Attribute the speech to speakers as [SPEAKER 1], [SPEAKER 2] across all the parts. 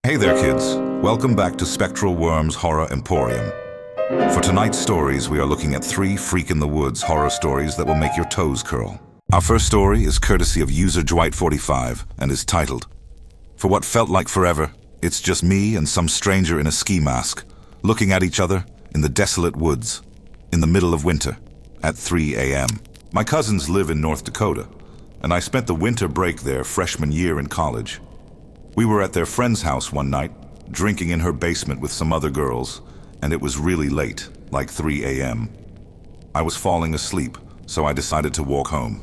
[SPEAKER 1] Hey there, kids. Welcome back to Spectral Worm's Horror Emporium. For tonight's stories, we are looking at 3 freak-in-the-woods horror stories that will make your toes curl. Our first story is courtesy of user Dwight45 and is titled, "For what felt like forever, it's just me and some stranger in a ski mask, looking at each other in the desolate woods, in the middle of winter, at 3 a.m. My cousins live in North Dakota, and I spent the winter break there freshman year in college. We were at their friend's house one night, drinking in her basement with some other girls, and it was really late, like 3 a.m. I was falling asleep, so I decided to walk home.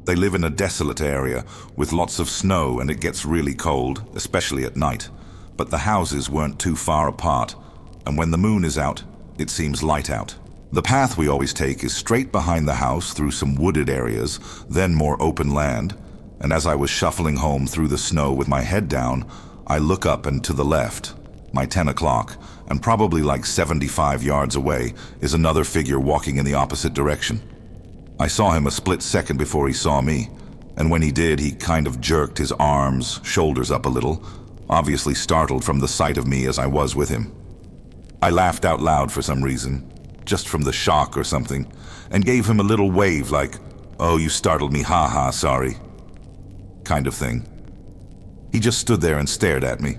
[SPEAKER 1] They live in a desolate area with lots of snow and it gets really cold, especially at night. But the houses weren't too far apart, and when the moon is out, it seems light out. The path we always take is straight behind the house through some wooded areas, then more open land, and as I was shuffling home through the snow with my head down, I look up and to the left, my 10 o'clock, and probably like 75 yards away is another figure walking in the opposite direction. I saw him a split second before he saw me, and when he did, he kind of jerked his arms, shoulders up a little, obviously startled from the sight of me as I was with him. I laughed out loud for some reason, just from the shock or something, and gave him a little wave like, "Oh, you startled me, haha, sorry," kind of thing. He just stood there and stared at me.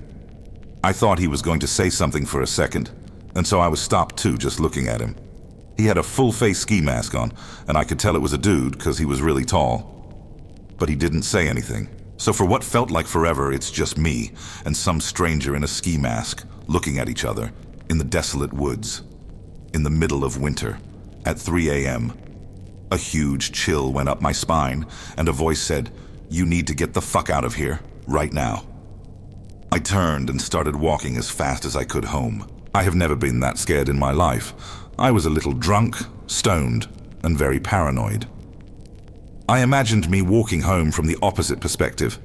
[SPEAKER 1] I thought he was going to say something for a second, and so I was stopped too, just looking at him. He had a full-face ski mask on, and I could tell it was a dude because he was really tall. But he didn't say anything. So for what felt like forever, it's just me and some stranger in a ski mask looking at each other in the desolate woods, in the middle of winter, at 3 a.m. A huge chill went up my spine, and a voice said, "You need to get the fuck out of here, right now." I turned and started walking as fast as I could home. I have never been that scared in my life. I was a little drunk, stoned, and very paranoid. I imagined me walking home from the opposite perspective,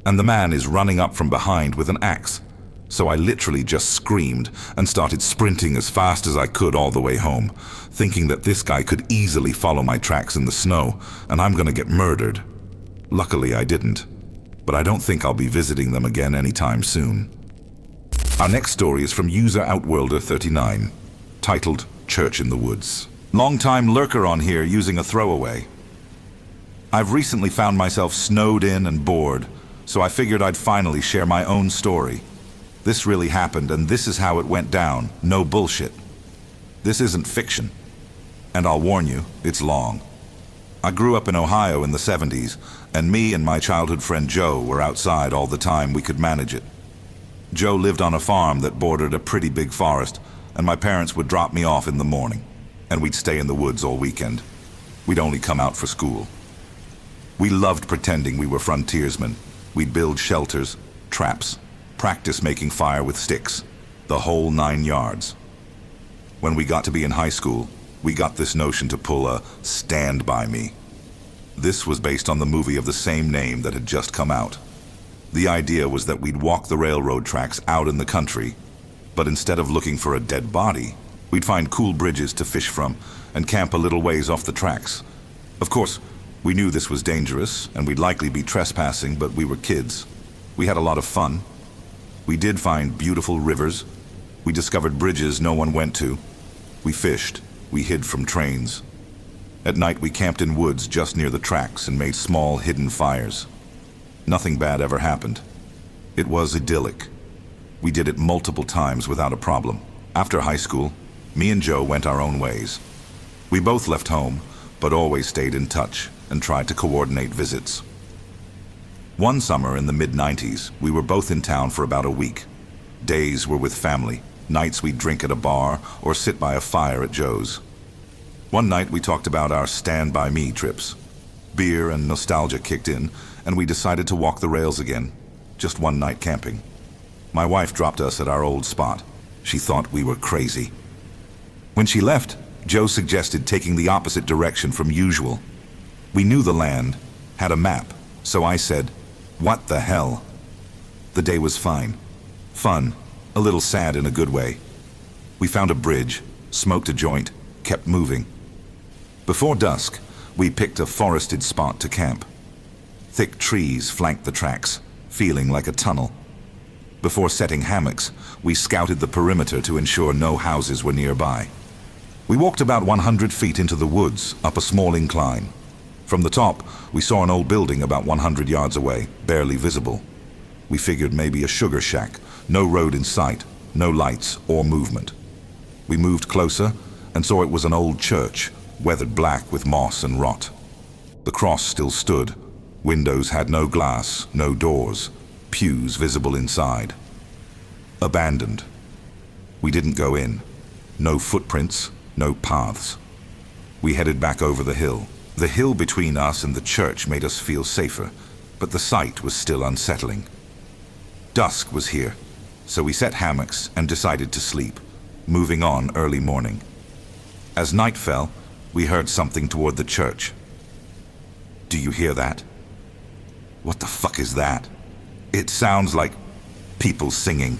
[SPEAKER 1] and the man is running up from behind with an axe. So I literally just screamed and started sprinting as fast as I could all the way home, thinking that this guy could easily follow my tracks in the snow, and I'm gonna get murdered. Luckily, I didn't, but I don't think I'll be visiting them again anytime soon. Our next story is from user Outworlder39, titled Church in the Woods. Long-time lurker on here using a throwaway. I've recently found myself snowed in and bored, so I figured I'd finally share my own story. This really happened, and this is how it went down. No bullshit. This isn't fiction. And I'll warn you, it's long. I grew up in Ohio in the 70s, and me and my childhood friend Joe were outside all the time we could manage it. Joe lived on a farm that bordered a pretty big forest, and my parents would drop me off in the morning, and we'd stay in the woods all weekend. We'd only come out for school. We loved pretending we were frontiersmen. We'd build shelters, traps, practice making fire with sticks, the whole 9 yards. When we got to be in high school, we got this notion to pull a Stand By Me. This was based on the movie of the same name that had just come out. The idea was that we'd walk the railroad tracks out in the country, but instead of looking for a dead body, we'd find cool bridges to fish from and camp a little ways off the tracks. Of course, we knew this was dangerous and we'd likely be trespassing, but we were kids. We had a lot of fun. We did find beautiful rivers. We discovered bridges no one went to. We fished. We hid from trains. At night, we camped in woods just near the tracks and made small, hidden fires. Nothing bad ever happened. It was idyllic. We did it multiple times without a problem. After high school, me and Joe went our own ways. We both left home, but always stayed in touch and tried to coordinate visits. One summer in the mid-90s, we were both in town for about a week. Days were with family. Nights we'd drink at a bar or sit by a fire at Joe's. One night we talked about our Stand By Me trips. Beer and nostalgia kicked in, and we decided to walk the rails again. Just one night camping. My wife dropped us at our old spot. She thought we were crazy. When she left, Joe suggested taking the opposite direction from usual. We knew the land, had a map, so I said, "What the hell?" The day was fine. Fun. A little sad in a good way. We found a bridge, smoked a joint, kept moving. Before dusk, we picked a forested spot to camp. Thick trees flanked the tracks, feeling like a tunnel. Before setting hammocks, we scouted the perimeter to ensure no houses were nearby. We walked about 100 feet into the woods, up a small incline. From the top, we saw an old building about 100 yards away, barely visible. We figured maybe a sugar shack, no road in sight, no lights or movement. We moved closer and saw it was an old church, weathered black with moss and rot. The cross still stood. Windows had no glass, no doors, pews visible inside. Abandoned. We didn't go in. No footprints, no paths. We headed back over the hill. The hill between us and the church made us feel safer, but the sight was still unsettling. Dusk was here, so we set hammocks and decided to sleep, moving on early morning. As night fell, we heard something toward the church. Do you hear that? What the fuck is that? It sounds like people singing.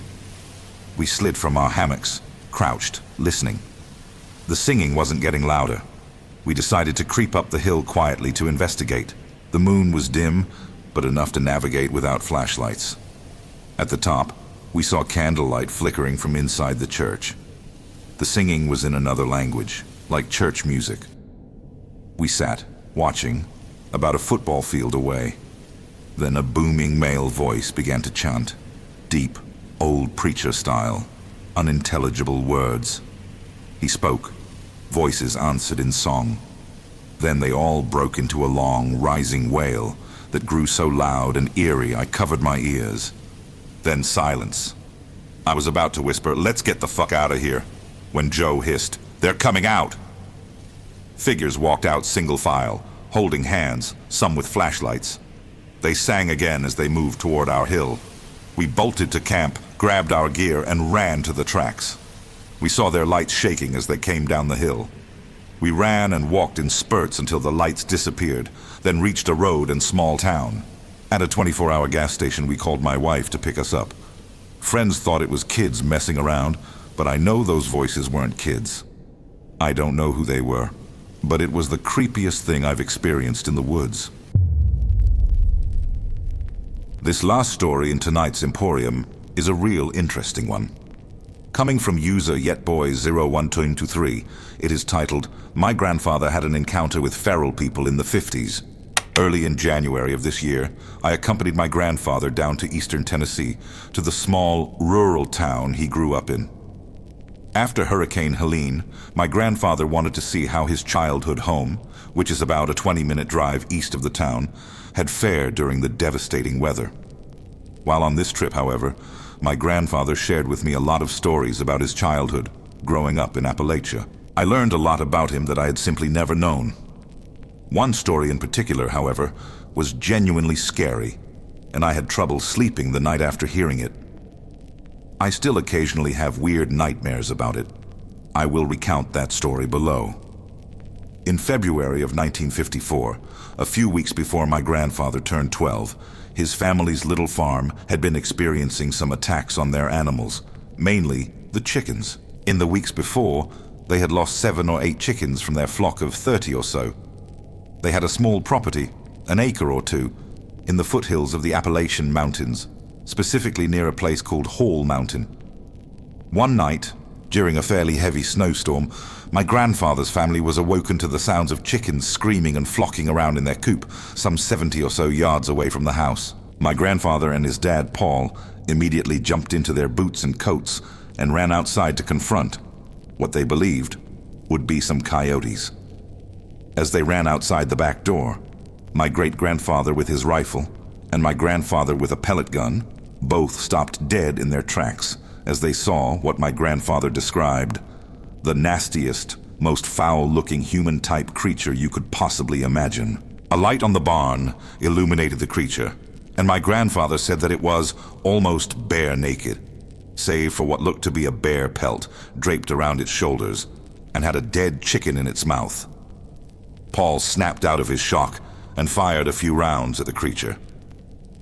[SPEAKER 1] We slid from our hammocks, crouched, listening. The singing wasn't getting louder. We decided to creep up the hill quietly to investigate. The moon was dim, but enough to navigate without flashlights. At the top, we saw candlelight flickering from inside the church. The singing was in another language, like church music. We sat, watching, about a football field away. Then a booming male voice began to chant, deep, old preacher style, unintelligible words. He spoke. Voices answered in song. Then they all broke into a long, rising wail that grew so loud and eerie I covered my ears. Then silence. I was about to whisper, "Let's get the fuck out of here," when Joe hissed, "They're coming out!" Figures walked out single file, holding hands, some with flashlights. They sang again as they moved toward our hill. We bolted to camp, grabbed our gear, and ran to the tracks. We saw their lights shaking as they came down the hill. We ran and walked in spurts until the lights disappeared, then reached a road and small town. At a 24-hour gas station, we called my wife to pick us up. Friends thought it was kids messing around, but I know those voices weren't kids. I don't know who they were, but it was the creepiest thing I've experienced in the woods. This last story in tonight's Emporium is a real interesting one. Coming from user YetBoy0123, it is titled, "My grandfather had an encounter with feral people in the 50s. Early in January of this year, I accompanied my grandfather down to eastern Tennessee to the small, rural town he grew up in. After Hurricane Helene, my grandfather wanted to see how his childhood home, which is about a 20-minute drive east of the town, had fared during the devastating weather. While on this trip, however, my grandfather shared with me a lot of stories about his childhood, growing up in Appalachia. I learned a lot about him that I had simply never known. One story in particular, however, was genuinely scary, and I had trouble sleeping the night after hearing it. I still occasionally have weird nightmares about it. I will recount that story below. In February of 1954, a few weeks before my grandfather turned 12, his family's little farm had been experiencing some attacks on their animals, mainly the chickens. In the weeks before, they had lost 7 or 8 chickens from their flock of 30 or so. They had a small property, an acre or two, in the foothills of the Appalachian Mountains, specifically near a place called Hall Mountain. One night, during a fairly heavy snowstorm, my grandfather's family was awoken to the sounds of chickens screaming and flocking around in their coop, some 70 or so yards away from the house. My grandfather and his dad, Paul, immediately jumped into their boots and coats and ran outside to confront what they believed would be some coyotes. As they ran outside the back door, my great-grandfather with his rifle and my grandfather with a pellet gun both stopped dead in their tracks as they saw what my grandfather described, the nastiest, most foul-looking human-type creature you could possibly imagine. A light on the barn illuminated the creature, and my grandfather said that it was almost bare naked, save for what looked to be a bear pelt draped around its shoulders, and had a dead chicken in its mouth. Paul snapped out of his shock and fired a few rounds at the creature.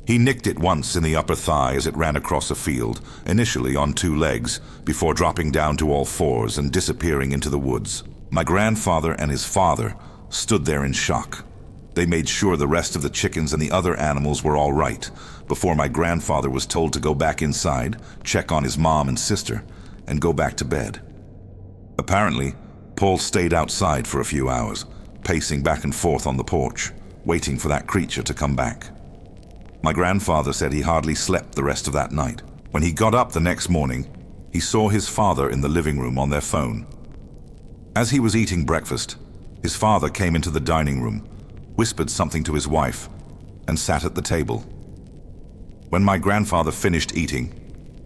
[SPEAKER 1] He nicked it once in the upper thigh as it ran across a field, initially on 2 legs, before dropping down to all 4s and disappearing into the woods. My grandfather and his father stood there in shock. They made sure the rest of the chickens and the other animals were all right before my grandfather was told to go back inside, check on his mom and sister, and go back to bed. Apparently, Paul stayed outside for a few hours, pacing back and forth on the porch, waiting for that creature to come back. My grandfather said he hardly slept the rest of that night. When he got up the next morning, he saw his father in the living room on their phone. As he was eating breakfast, his father came into the dining room, whispered something to his wife, and sat at the table. When my grandfather finished eating,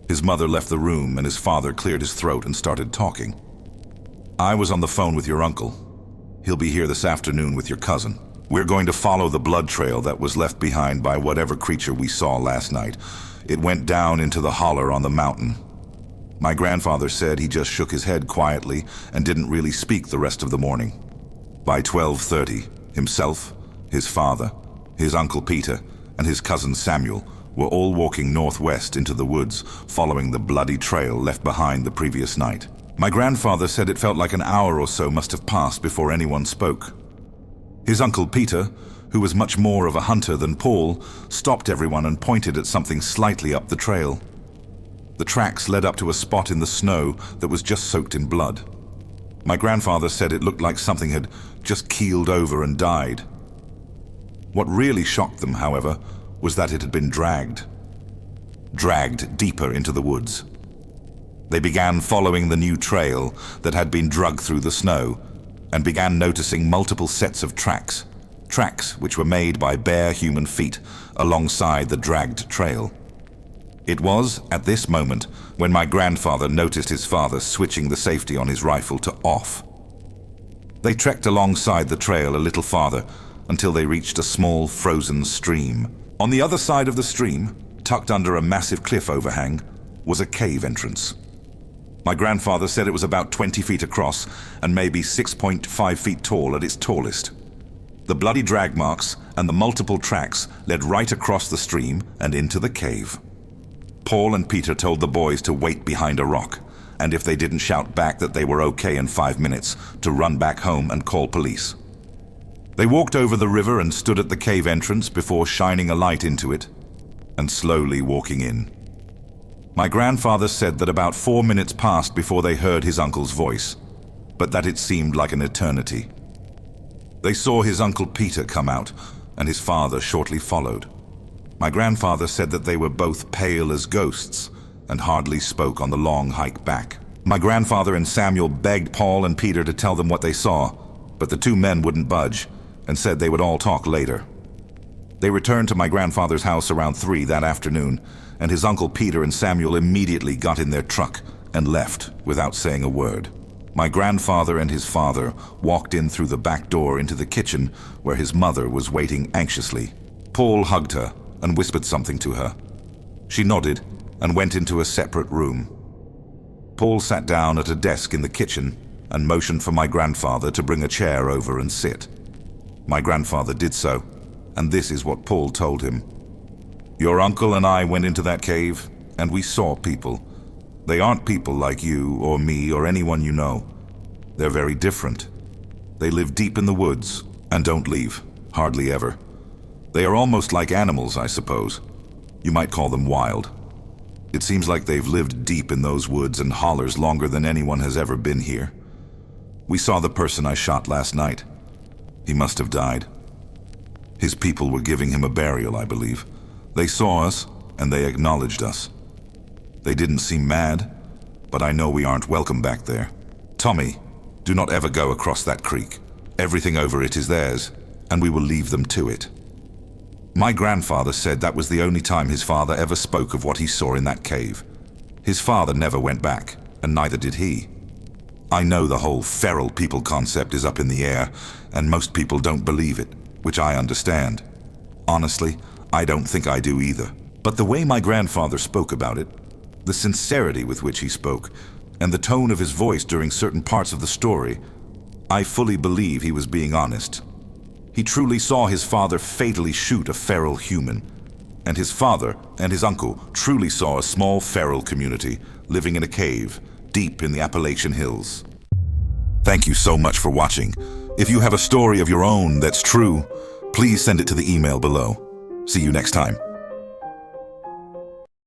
[SPEAKER 1] his mother left the room and his father cleared his throat and started talking. "I was on the phone with your uncle. He'll be here this afternoon with your cousin. We're going to follow the blood trail that was left behind by whatever creature we saw last night. It went down into the holler on the mountain." My grandfather said he just shook his head quietly and didn't really speak the rest of the morning. By 12:30, himself, his father, his Uncle Peter, and his cousin Samuel were all walking northwest into the woods, following the bloody trail left behind the previous night. My grandfather said it felt like an hour or so must have passed before anyone spoke. His Uncle Peter, who was much more of a hunter than Paul, stopped everyone and pointed at something slightly up the trail. The tracks led up to a spot in the snow that was just soaked in blood. My grandfather said it looked like something had just keeled over and died. What really shocked them, however, was that it had been dragged deeper into the woods. They began following the new trail that had been dragged through the snow and began noticing multiple sets of tracks which were made by bare human feet alongside the dragged trail. It was at this moment when my grandfather noticed his father switching the safety on his rifle to off. They trekked alongside the trail a little farther until they reached a small frozen stream. On the other side of the stream, tucked under a massive cliff overhang, was a cave entrance. My grandfather said it was about 20 feet across and maybe 6.5 feet tall at its tallest. The bloody drag marks and the multiple tracks led right across the stream and into the cave. Paul and Peter told the boys to wait behind a rock, and if they didn't shout back that they were okay in 5 minutes, to run back home and call police. They walked over the river and stood at the cave entrance before shining a light into it and slowly walking in. My grandfather said that about 4 minutes passed before they heard his uncle's voice, but that it seemed like an eternity. They saw his Uncle Peter come out, and his father shortly followed. My grandfather said that they were both pale as ghosts and hardly spoke on the long hike back. My grandfather and Samuel begged Paul and Peter to tell them what they saw, but the two men wouldn't budge and said they would all talk later. They returned to my grandfather's house around 3 that afternoon, and his Uncle Peter and Samuel immediately got in their truck and left without saying a word. My grandfather and his father walked in through the back door into the kitchen where his mother was waiting anxiously. Paul hugged her and whispered something to her. She nodded and went into a separate room. Paul sat down at a desk in the kitchen and motioned for my grandfather to bring a chair over and sit. My grandfather did so, and this is what Paul told him. "Your uncle and I went into that cave, and we saw people. They aren't people like you or me or anyone you know. They're very different. They live deep in the woods and don't leave, hardly ever. They are almost like animals, I suppose. You might call them wild. It seems like they've lived deep in those woods and hollers longer than anyone has ever been here. We saw the person I shot last night. He must have died. His people were giving him a burial, I believe. They saw us, and they acknowledged us. They didn't seem mad, but I know we aren't welcome back there. Tommy, do not ever go across that creek. Everything over it is theirs, and we will leave them to it." My grandfather said that was the only time his father ever spoke of what he saw in that cave. His father never went back, and neither did he. I know the whole feral people concept is up in the air, and most people don't believe it, which I understand. Honestly, I don't think I do either. But the way my grandfather spoke about it, the sincerity with which he spoke, and the tone of his voice during certain parts of the story, I fully believe he was being honest. He truly saw his father fatally shoot a feral human, and his father and his uncle truly saw a small feral community living in a cave deep in the Appalachian Hills. Thank you so much for watching. If you have a story of your own that's true, please send it to the email below. See you next time.